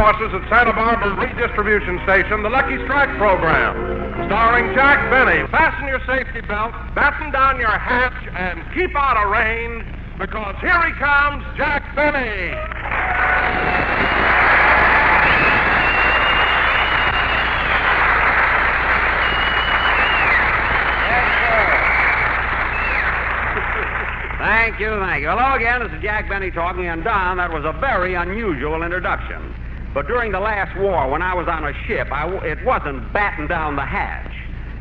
sponsors at Santa Barbara Redistribution Station, the Lucky Strike program, starring Jack Benny. Fasten your safety belt, batten down your hatch, and keep out of rain, because here he comes, Jack Benny. Thank you. Hello again, this is Jack Benny talking, and Don, that was a very unusual introduction. But during the last war, when I was on a ship, it wasn't batten down the hatch.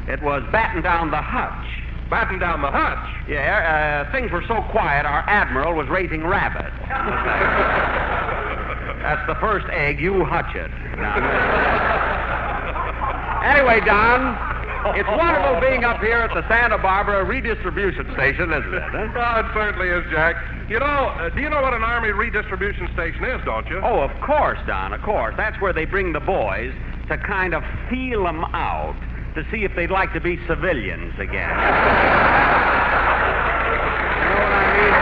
It was batten down the hutch. Batten down the hutch? Yeah, things were so quiet, our admiral was raising rabbits. That's the first egg, you hutch it. Anyway, Don, it's wonderful being up here at the Santa Barbara Redistribution Station, isn't it? Huh? Oh, it certainly is, Jack. You know, do you know what an Army redistribution station is, don't you? Oh, of course, Don, of course. That's where they bring the boys to kind of feel them out to see if they'd like to be civilians again. You know what I mean,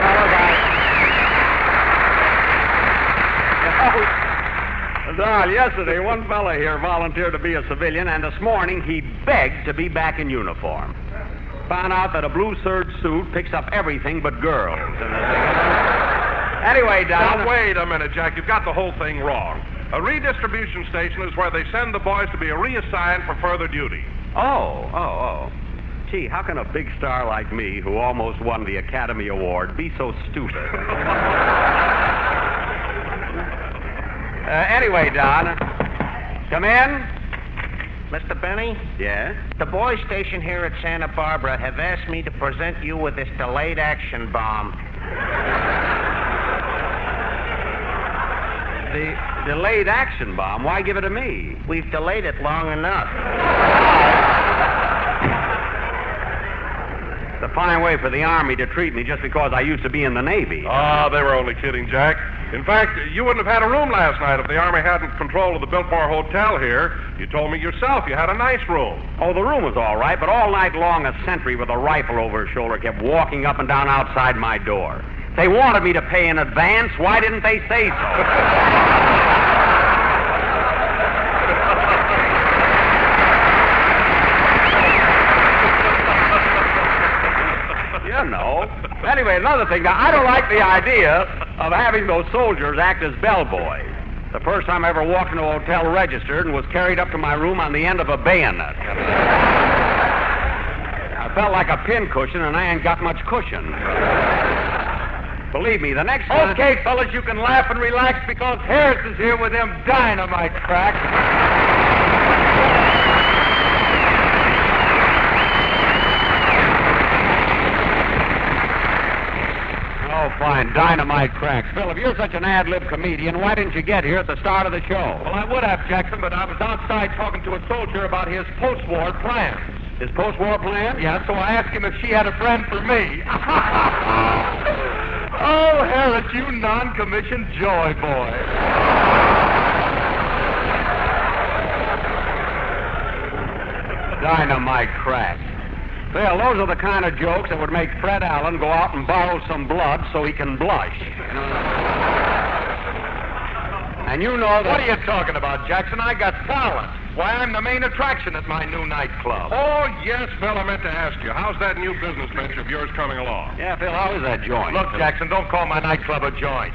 fellas? Don, yesterday one fella here volunteered to be a civilian, and this morning he begged to be back in uniform. Found out that a blue serge suit picks up everything but girls. Anyway, Don... Now, wait a minute, Jack. You've got the whole thing wrong. A redistribution station is where they send the boys to be reassigned for further duty. Oh. Gee, how can a big star like me, who almost won the Academy Award, be so stupid? Anyway, Don, come in. Mr. Benny? Yes? The boys stationed here at Santa Barbara have asked me to present you with this delayed action bomb. The delayed action bomb? Why give it to me? We've delayed it long enough. It's a fine way for the Army to treat me just because I used to be in the Navy. Oh, they were only kidding, Jack. In fact, you wouldn't have had a room last night if the Army hadn't control of the Biltmore Hotel here. You told me yourself you had a nice room. Oh, the room was all right, but all night long a sentry with a rifle over his shoulder kept walking up and down outside my door. They wanted me to pay in advance. Why didn't they say so? You know. Anyway, another thing. Now, I don't like the idea of having those soldiers act as bellboys. The first time I ever walked into a hotel registered and was carried up to my room on the end of a bayonet. I felt like a pincushion, and I ain't got much cushion. Believe me, the next time... Okay, fellas, you can laugh and relax because Harris is here with them dynamite cracks. Oh, fine. Dynamite cracks. Phil, if you're such an ad-lib comedian, why didn't you get here at the start of the show? Well, I would have, Jackson, but I was outside talking to a soldier about his post-war plans. His post-war plan? Yeah, so I asked him if she had a friend for me. Oh, Harris, you non-commissioned joy boy. Dynamite cracks. Phil, those are the kind of jokes that would make Fred Allen go out and borrow some blood so he can blush. And you know that... What are you talking about, Jackson? I got talent. Why, I'm the main attraction at my new nightclub. Oh, yes, Phil, I meant to ask you. How's that new business venture of yours coming along? Yeah, Phil, how is that joint? Look, Jackson, don't call my nightclub a joint.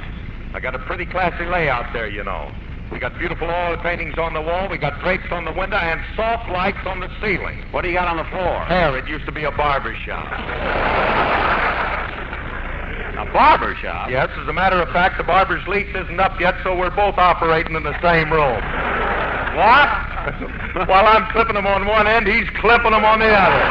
I got a pretty classy layout there, you know. We got beautiful oil paintings on the wall, we got drapes on the window, and soft lights on the ceiling. What do you got on the floor? Hair, it used to be a barber shop. A barber shop? Yes, as a matter of fact, the barber's lease isn't up yet, so we're both operating in the same room. What? While I'm clipping him on one end, he's clipping him on the other.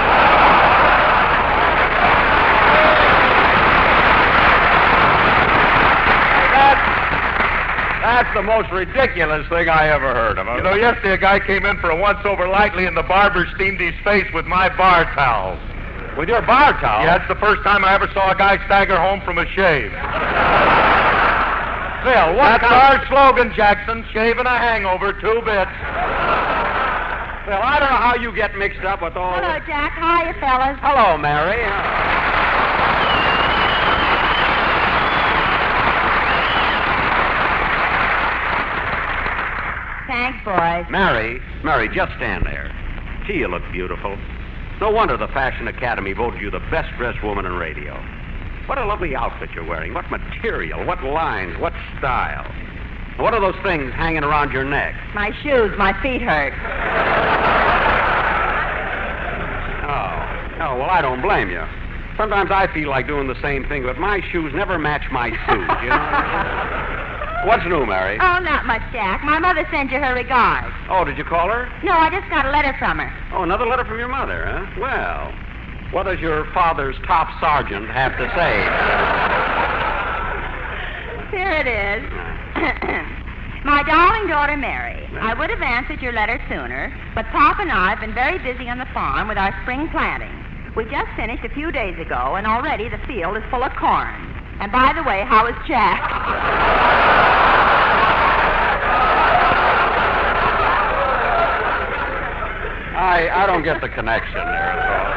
That's the most ridiculous thing I ever heard of. You know, yesterday a guy came in for a once-over lightly, and the barber steamed his face with my bar towel. With your bar towel? Yeah, it's the first time I ever saw a guy stagger home from a shave. Phil, That's our slogan, Jackson. Shave and a hangover, 2 bits. Phil, I don't know how you get mixed up with all... Hello, Jack. Hiya, fellas. Hello, Mary. Thanks, boys. Mary, just stand there. Gee, you look beautiful. No wonder the Fashion Academy voted you the best-dressed woman in radio. What a lovely outfit you're wearing. What material, what lines, what style. What are those things hanging around your neck? My shoes. My feet hurt. Oh, well, I don't blame you. Sometimes I feel like doing the same thing, but my shoes never match my suit, you know? What's new, Mary? Oh, not much, Jack. My mother sent you her regards. Oh, did you call her? No, I just got a letter from her. Oh, another letter from your mother, huh? Well, what does your father's top sergeant have to say? Here it is. My darling daughter, Mary, I would have answered your letter sooner, but Pop and I have been very busy on the farm with our spring planting. We just finished a few days ago, and already the field is full of corn. And by the way, how is Jack? I don't get the connection there at all.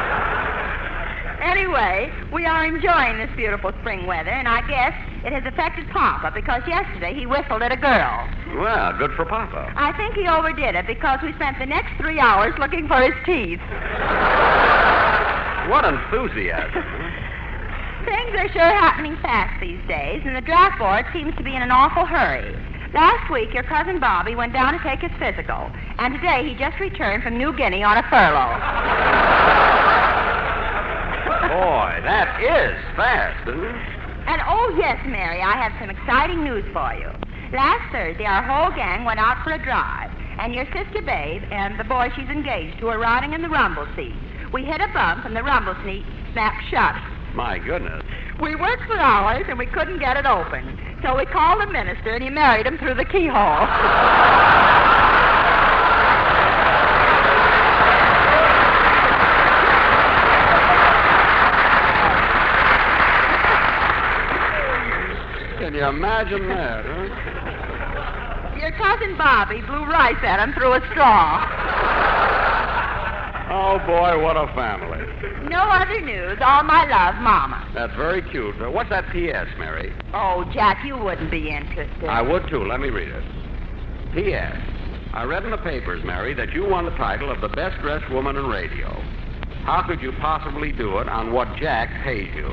Anyway, we are enjoying this beautiful spring weather, and I guess it has affected Papa because yesterday he whistled at a girl. Well, good for Papa. I think he overdid it because we spent the next 3 hours looking for his teeth. What enthusiasm. Things are sure happening fast these days, and the draft board seems to be in an awful hurry. Last week, your cousin Bobby went down to take his physical, and today he just returned from New Guinea on a furlough. Boy, that is fast, isn't it? And oh, yes, Mary, I have some exciting news for you. Last Thursday, our whole gang went out for a drive, and your sister Babe and the boy she's engaged to were riding in the rumble seat. We hit a bump, and the rumble seat snapped shut. My goodness. We worked for hours, and we couldn't get it open. So we called the minister, and he married him through the keyhole. Can you imagine that, huh? Your cousin Bobby blew rice at him through a straw. Oh, boy, what a family. No other news. All my love, Mama. That's very cute. What's that P.S., Mary? Oh, Jack, you wouldn't be interested. I would, too. Let me read it. P.S. I read in the papers, Mary, that you won the title of the best-dressed woman in radio. How could you possibly do it on what Jack pays you?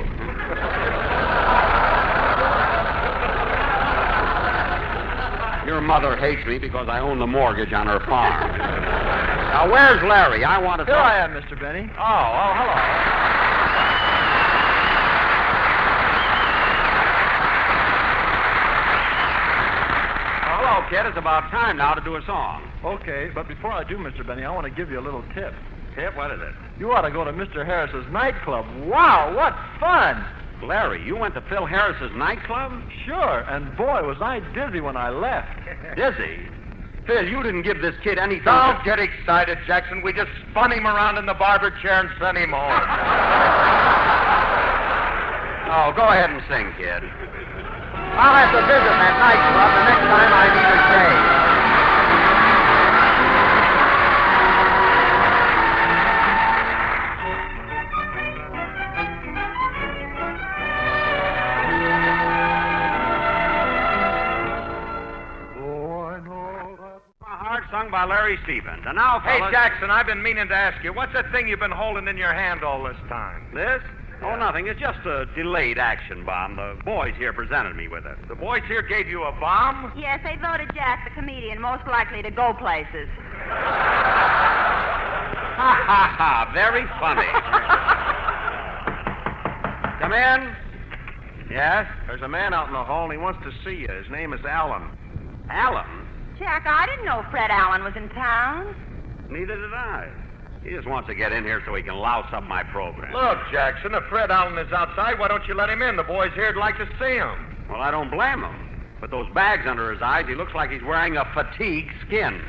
Your mother hates me because I own the mortgage on her farm. Now, where's Larry? I want to Here talk. I am, Mr. Benny. Oh, hello. Hello, kid. It's about time now to do a song. Okay, but before I do, Mr. Benny, I want to give you a little tip. Tip? What is it? You ought to go to Mr. Harris's nightclub. Wow, what fun! Larry, you went to Phil Harris's nightclub? Sure, and boy, was I dizzy when I left. Dizzy? Phil, you didn't give this kid anything. Don't get excited, Jackson. We just spun him around in the barber chair and sent him home. Oh, go ahead and sing, kid. I'll have to visit that nightclub the next time I need a shave. Sung by Larry Stevens. And now, Hey, fellas... Jackson, I've been meaning to ask you, what's that thing you've been holding in your hand all this time? This? Oh, nothing. It's just a delayed action bomb. The boys here presented me with it. The boys here gave you a bomb? Yes, they voted Jack, the comedian, most likely to go places. Ha, ha, ha. Very funny. Come in. Yes? There's a man out in the hall, and he wants to see you. His name is Allen. Alan? Jack, I didn't know Fred Allen was in town. Neither did I. He just wants to get in here so he can louse up my program. Look, Jackson, if Fred Allen is outside, why don't you let him in? The boys here'd like to see him. Well, I don't blame him. With those bags under his eyes, he looks like he's wearing a fatigue skin.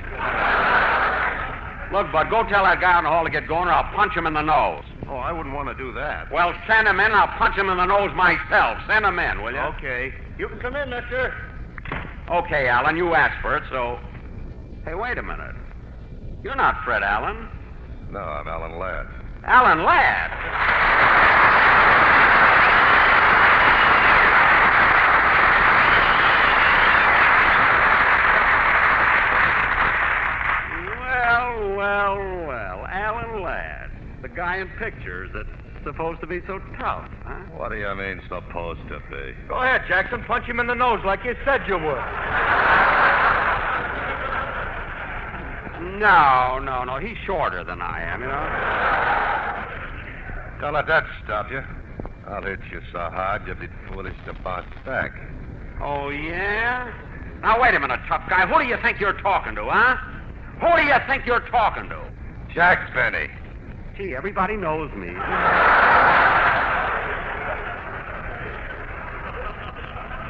Look, Bud, go tell that guy in the hall to get going or I'll punch him in the nose. Oh, I wouldn't want to do that. Well, send him in. I'll punch him in the nose myself. Send him in, will you? Okay. You can come in, mister. Okay, Alan, you asked for it, so... Hey, wait a minute. You're not Fred Allen. No, I'm Alan Ladd. Alan Ladd? The guy in pictures that's supposed to be so tough, huh? What do you mean, supposed to be? Go ahead, Jackson. Punch him in the nose like you said you would. No. He's shorter than I am, you know. Don't let that stop you. I'll hit you so hard you'll be foolish to bounce back. Oh, yeah? Now, wait a minute, tough guy. Who do you think you're talking to, huh? Who do you think you're talking to? Jack Benny. Gee, everybody knows me.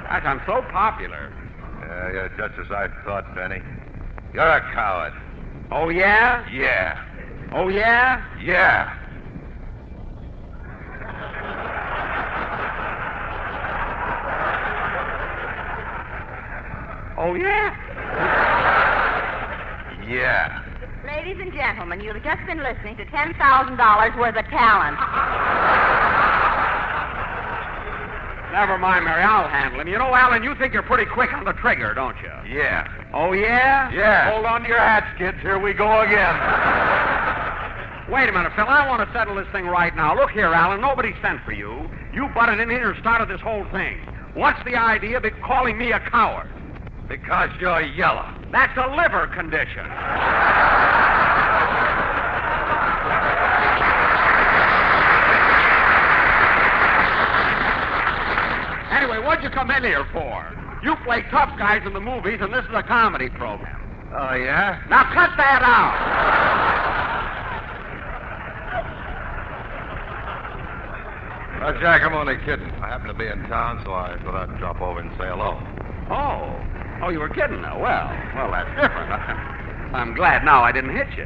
Gosh, I'm so popular. Yeah, you're just as I thought, Benny. You're a coward. Oh, yeah? Yeah. Oh, yeah? Yeah. Oh, yeah? Yeah. Ladies and gentlemen, you've just been listening to $10,000 worth of talent. Never mind, Mary. I'll handle him. You know, Alan, you think you're pretty quick on the trigger, don't you? Yeah. Oh, yeah? Yeah. Hold on to your hats, kids. Here we go again. Wait a minute, Phil. I want to settle this thing right now. Look here, Alan. Nobody sent for you. You butted in here and started this whole thing. What's the idea of calling me a coward? Because you're yellow. That's a liver condition. Anyway, what'd you come in here for? You play tough guys in the movies, and this is a comedy program. Oh, yeah? Now cut that out. Jack, I'm only kidding. I happen to be in town, so I thought I'd drop over and say hello. Oh, you were kidding now. Well, that's different. I'm glad now I didn't hit you.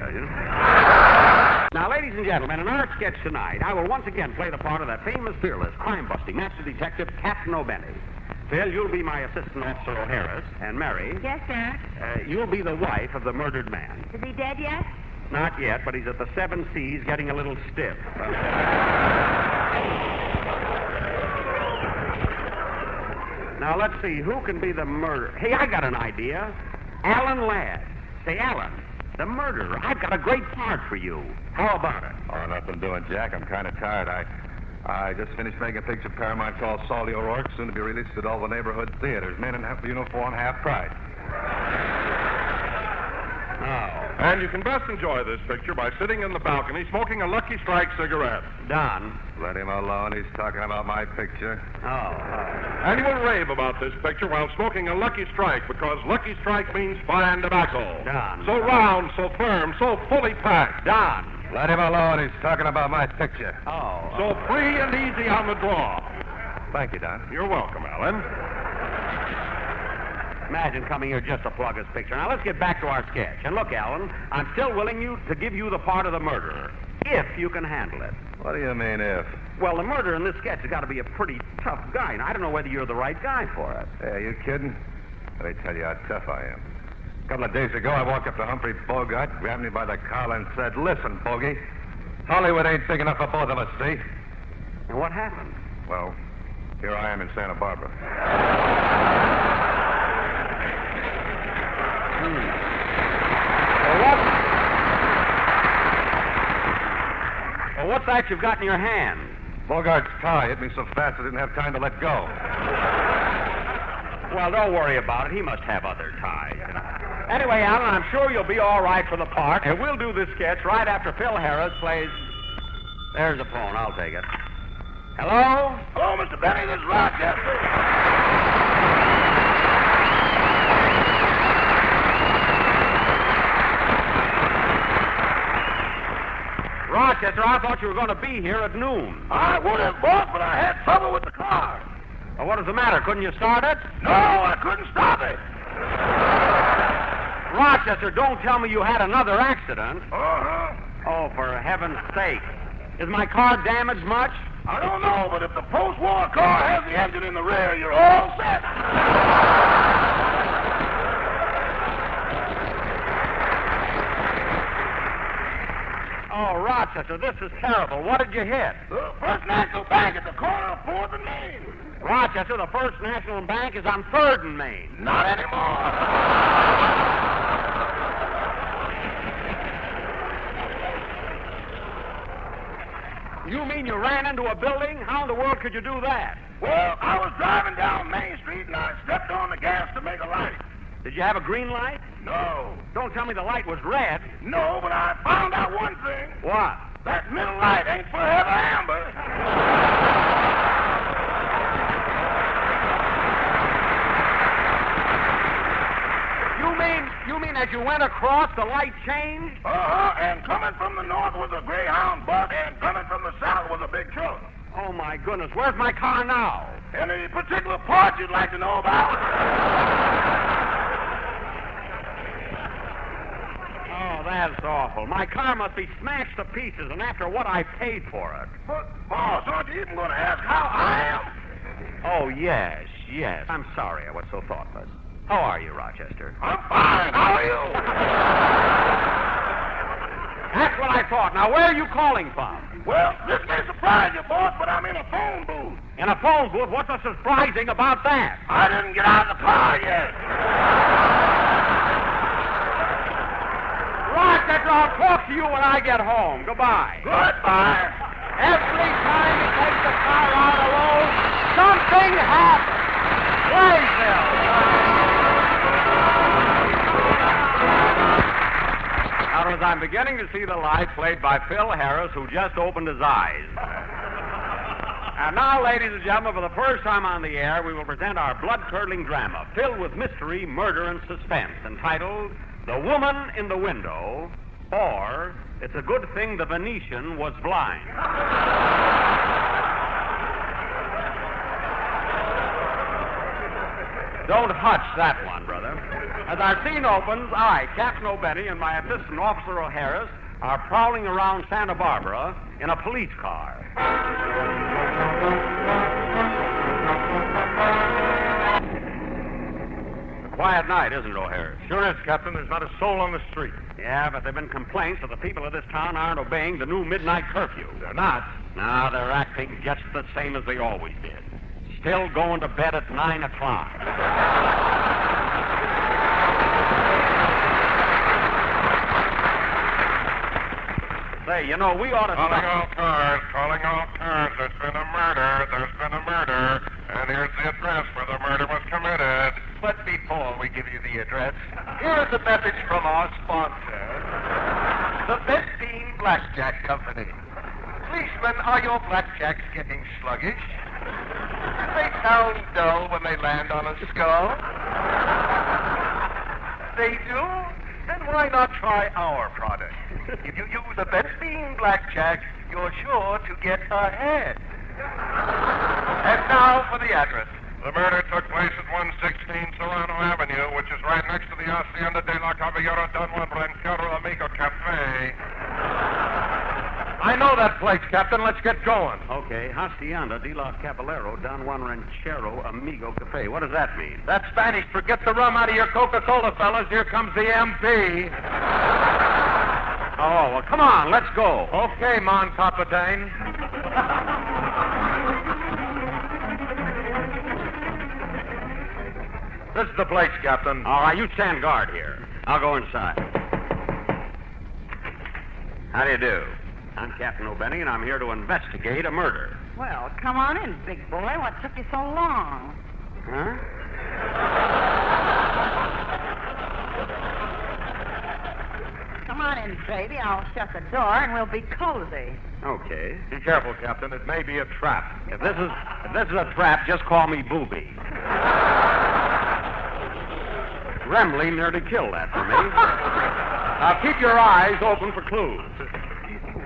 Now, ladies and gentlemen, in our sketch tonight, I will once again play the part of that famous, fearless, crime-busting master detective, Captain O'Benny. Phil, you'll be my assistant officer O'Harris, and Mary. Yes, sir. You'll be the wife of the murdered man. Is he dead yet? Not yet, but he's at the 7 Seas getting a little stiff. Now, let's see, who can be the murderer? Hey, I got an idea. Alan Ladd. Say, Alan, the murderer. I've got a great part for you. How about it? Oh, nothing doing, Jack. I'm kind of tired. I just finished making a picture Paramount called Salty O'Rourke, soon to be released at all the neighborhood theaters. Men in half uniform, half price. Oh. And you can best enjoy this picture by sitting in the balcony smoking a Lucky Strike cigarette. Don. Let him alone. He's talking about my picture. Oh. And he will rave about this picture while smoking a Lucky Strike because Lucky Strike means fine tobacco. Don. So round, so firm, so fully packed. Don. Let him alone. He's talking about my picture. Oh. So free and easy on the draw. Thank you, Don. You're welcome, Alan. Imagine coming here just to plug his picture. Now, let's get back to our sketch. And look, Alan, I'm still willing to give you the part of the murderer, if you can handle it. What do you mean, if? Well, the murderer in this sketch has got to be a pretty tough guy. Now, I don't know whether you're the right guy for it. Hey, are you kidding? Let me tell you how tough I am. A couple of days ago, I walked up to Humphrey Bogart, grabbed me by the collar, and said, "Listen, Bogey, Hollywood ain't big enough for both of us, see?" And what happened? Well, here I am in Santa Barbara. Well, what's that you've got in your hand? Bogart's car hit me so fast I didn't have time to let go. Well, don't worry about it. He must have other ties. Anyway, Alan, I'm sure you'll be all right for the part, and we'll do this sketch right after Phil Harris plays... There's the phone. I'll take it. Hello? Hello, Mr. Benny. This is Rochester. Rochester, I thought you were going to be here at noon. I would have, boss, but I had trouble with the car. Well, what is the matter? Couldn't you start it? No, I couldn't stop it. Rochester, don't tell me you had another accident. Uh-huh. Oh, for heaven's sake. Is my car damaged much? I don't know, but if the post-war car has the engine in the rear, you're all set. Oh, Rochester, this is terrible. What did you hit? The First National Bank at the corner of 4th and Main. Rochester, the First National Bank is on 3rd and Main. Not anymore. You mean you ran into a building? How in the world could you do that? Well, I was driving down Main Street and I stepped on the gas to make a light. Did you have a green light? No. Don't tell me the light was red. No, but I found out one thing. What? That middle light ain't for Heather Amber. You mean as you went across, the light changed? And coming from the north was a Greyhound bus, and coming from the south was a big truck. Oh, my goodness. Where's my car now? Any particular part you'd like to know about? Oh, that's awful. My car must be smashed to pieces, and after what I paid for it. But, boss, aren't you even going to ask how I am? Oh, yes. I'm sorry I was so thoughtless. How are you, Rochester? I'm fine. How are you? That's what I thought. Now, where are you calling from? Well, this may surprise you, boss, but I'm in a phone booth. In a phone booth? What's so surprising about that? I didn't get out of the car yet. Rochester, I'll talk to you when I get home. Goodbye. Goodbye. Every time you take the car out alone, something happens. Play, Phil. Now, as I'm beginning to see the light played by Phil Harris, who just opened his eyes. And now, ladies and gentlemen, for the first time on the air, we will present our blood-curdling drama filled with mystery, murder, and suspense, entitled The Woman in the Window, or It's a Good Thing the Venetian Was Blind. Don't hutch that one, brother. As our scene opens, I, Captain O'Benny, and my assistant, Officer O'Harris, are prowling around Santa Barbara in a police car. A quiet night, isn't it, O'Harris? Sure is, Captain. There's not a soul on the street. Yeah, but there have been complaints that the people of this town aren't obeying the new midnight curfew. They're not. No, they're acting just the same as they always did. Still going to bed at 9 o'clock. Say, you know, we ought to Calling stop. all cars, calling all cars. There's been a murder. And here's the address where the murder was committed. But before we give you the address, here is a message from our sponsor, the Benzine Blackjack Company. Policemen, are your blackjacks getting sluggish? Do they sound dull when they land on a skull? They do? Then why not try our product? If you use a Benzine Blackjack, you're sure to get ahead. And now for the address. The murder took place at 116 Serrano Avenue, which is right next to the Hacienda de la Caballero Don Juan Ranchero Amigo Cafe. I know that place, Captain. Let's get going. Okay, Hacienda de la Caballero Don Juan Ranchero Amigo Cafe. What does that mean? That's Spanish. Forget the rum out of your Coca-Cola, fellas. Here comes the MP. Oh, well, come on, let's go. Okay, Mon Capitan. This is the place, Captain. All right, you stand guard here. I'll go inside. How do you do? I'm Captain O'Benny, and I'm here to investigate a murder. Well, come on in, big boy. What took you so long? Huh? Come on in, baby. I'll shut the door and we'll be cozy. Okay. Be careful, Captain. It may be a trap. If this is a trap, just call me Booby. Remley nearly killed that for me. Now keep your eyes open for clues.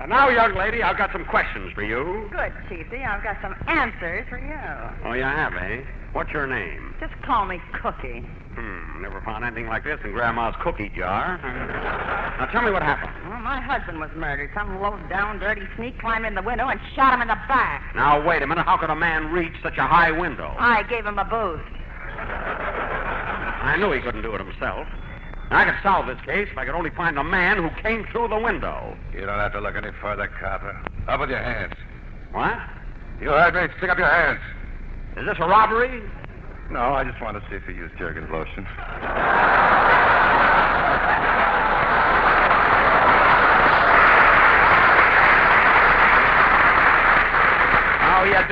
And now, young lady, I've got some questions for you. Good, Chiefy. I've got some answers for you. Oh, you have, eh? What's your name? Just call me Cookie. Never found anything like this in Grandma's cookie jar. Now tell me what happened. Well, my husband was murdered. Some low-down, dirty sneak climbed in the window and shot him in the back. Now, wait a minute. How could a man reach such a high window? I gave him a boost. I knew he couldn't do it himself. I could solve this case if I could only find the man who came through the window. You don't have to look any further, Copper. Up with your hands. What? You heard me. Stick up your hands. Is this a robbery? No, I just want to see if you use Jergens lotion.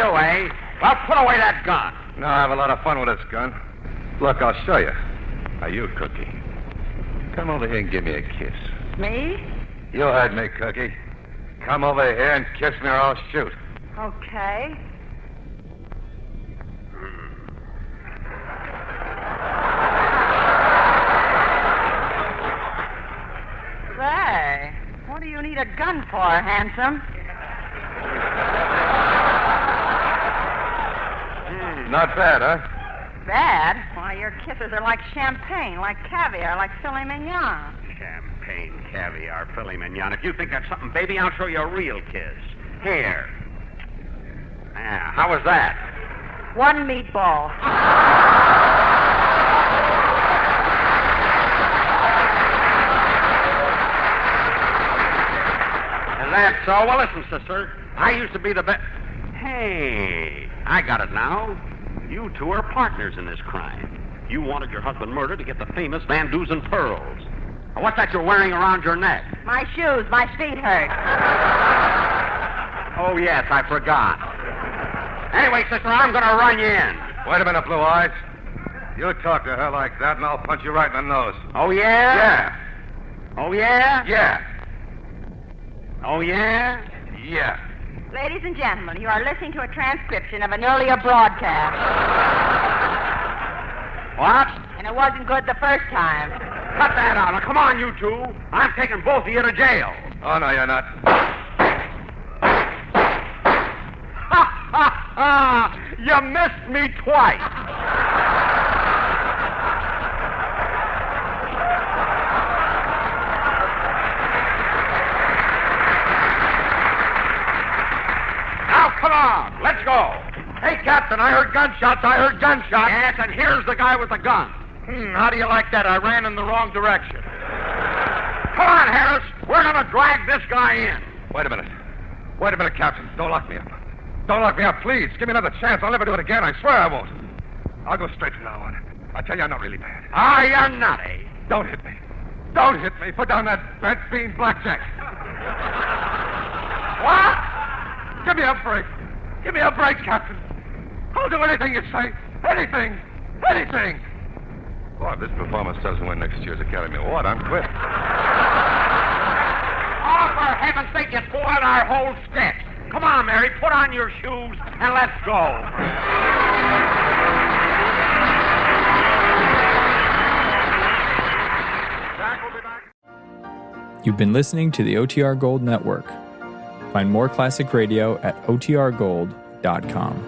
do, eh? Well, put away that gun. No, I have a lot of fun with this gun. Look, I'll show you. Now, you, Cookie. Come over here and give me a kiss. Me? You heard me, Cookie. Come over here and kiss me or I'll shoot. Okay. Say, what do you need a gun for, handsome? Not bad, huh? Bad? Why, your kisses are like champagne, like caviar, like filet mignon. Champagne, caviar, filet mignon. If you think that's something, baby, I'll show you a real kiss. Here. Yeah, how was that? One meatball. Is that so? Well, listen, sister. I used to be the best. Hey, I got it now. You two are partners in this crime. You wanted your husband murdered to get the famous Van Dusen pearls. Now, what's that you're wearing around your neck? My shoes. My feet hurt. Oh, yes, I forgot. Anyway, sister, I'm going to run you in. Wait a minute, Blue Eyes. You talk to her like that, and I'll punch you right in the nose. Oh, yeah? Yeah. Oh, yeah? Yeah. Oh, yeah? Yeah. Ladies and gentlemen, you are listening to a transcription of an earlier broadcast. What? And it wasn't good the first time. Cut that out. Now, come on, you two. I'm taking both of you to jail. Oh, no, you're not. Ha, ha, ha! You missed me twice. Now, come on. Let's go. Hey, Captain, I heard gunshots. Yes, and here's the guy with the gun. How do you like that? I ran in the wrong direction. Come on, Harris. We're going to drag this guy in. Wait a minute, Captain. Don't lock me up. Don't lock me up, please. Give me another chance. I'll never do it again. I swear I won't. I'll go straight from now on. I tell you, I'm not really bad. Are you nutty? Don't hit me. Don't hit me. Put down that red bean blackjack. What? Give me a break. Give me a break, Captain. I'll do anything you say. Anything. Anything. Boy, if this performance doesn't win next year's Academy Award, I'm quit. Oh, for heaven's sake, you spoiled our whole sketch. Come on, Mary, put on your shoes and let's go. Jack will be back. You've been listening to the OTR Gold Network. Find more classic radio at otrgold.com.